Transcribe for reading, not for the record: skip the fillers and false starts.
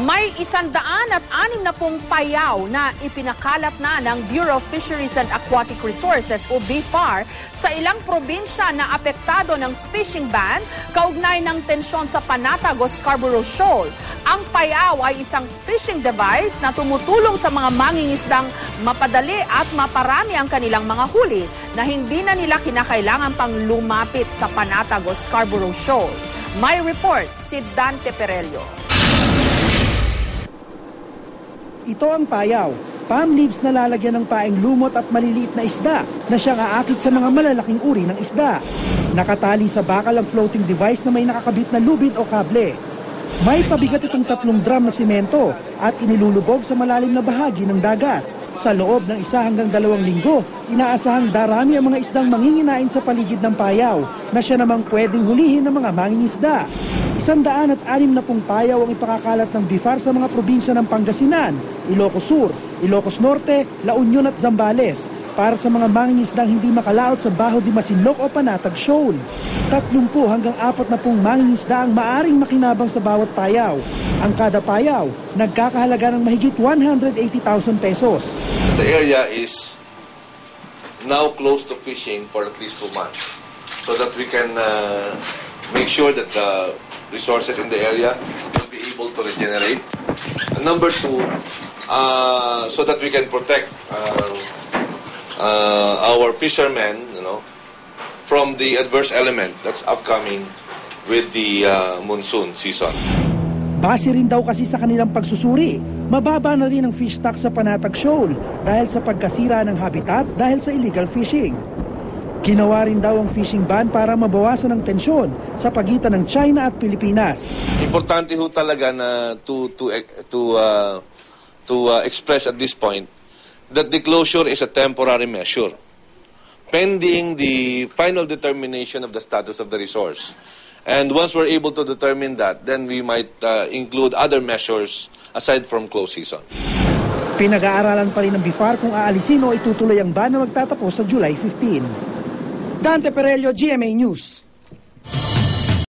May 160 payaw na ipinakalat na ng Bureau of Fisheries and Aquatic Resources o BFAR sa ilang probinsya na apektado ng fishing ban kaugnay ng tensyon sa Panatag o Scarborough Shoal. Ang payaw ay isang fishing device na tumutulong sa mga mangingisdang mapadali at maparami ang kanilang mga huli na hindi na nila kinakailangan pang lumapit sa Panatag o Scarborough Shoal. May report si Dante Perello. Ito ang payaw, palm leaves na lalagyan ng paeng lumot at maliliit na isda na siyang aakit sa mga malalaking uri ng isda. Nakatali sa bakal ang floating device na may nakakabit na lubid o kable. May pabigat itong 3 drum na simento at inilulubog sa malalim na bahagi ng dagat. Sa loob ng 1 hanggang 2 linggo, inaasahang darami ang mga isdang manginginain sa paligid ng payaw na siya namang pwedeng hulihin ng mga mangingisda. 160 payaw ang ipakakalat ng BFAR sa mga probinsya ng Pangasinan, Ilocos Sur, Ilocos Norte, La Union at Zambales para sa mga mangingisdang hindi makalaot sa Bajo de Masinloc o Panatag Shoal. 30 hanggang 40 mangingisda ang maaring makinabang sa bawat payaw. Ang kada payaw, nagkakahalaga ng mahigit 180,000 pesos. The area is now close to fishing for at least 2 months so that we can make sure that the resources in the area will be able to regenerate. And number 2, so that we can protect our fishermen, from the adverse element that's upcoming with the monsoon season. Base rin daw kasi sa kanilang pagsusuri, mababa na rin ang fish stock sa Panatag Shoal dahil sa pagkasira ng habitat dahil sa illegal fishing. Ginawa rin daw ang fishing ban para mabawasan ang tensyon sa pagitan ng China at Pilipinas. Importante ho talaga na to express at this point that the closure is a temporary measure pending the final determination of the status of the resource. And once we're able to determine that, then we might include other measures aside from close season. Pinag-aaralan pa rin ng BFAR kung aalisin o itutuloy ang ban na magtatapos sa July 15. Dante Perello, GMA News.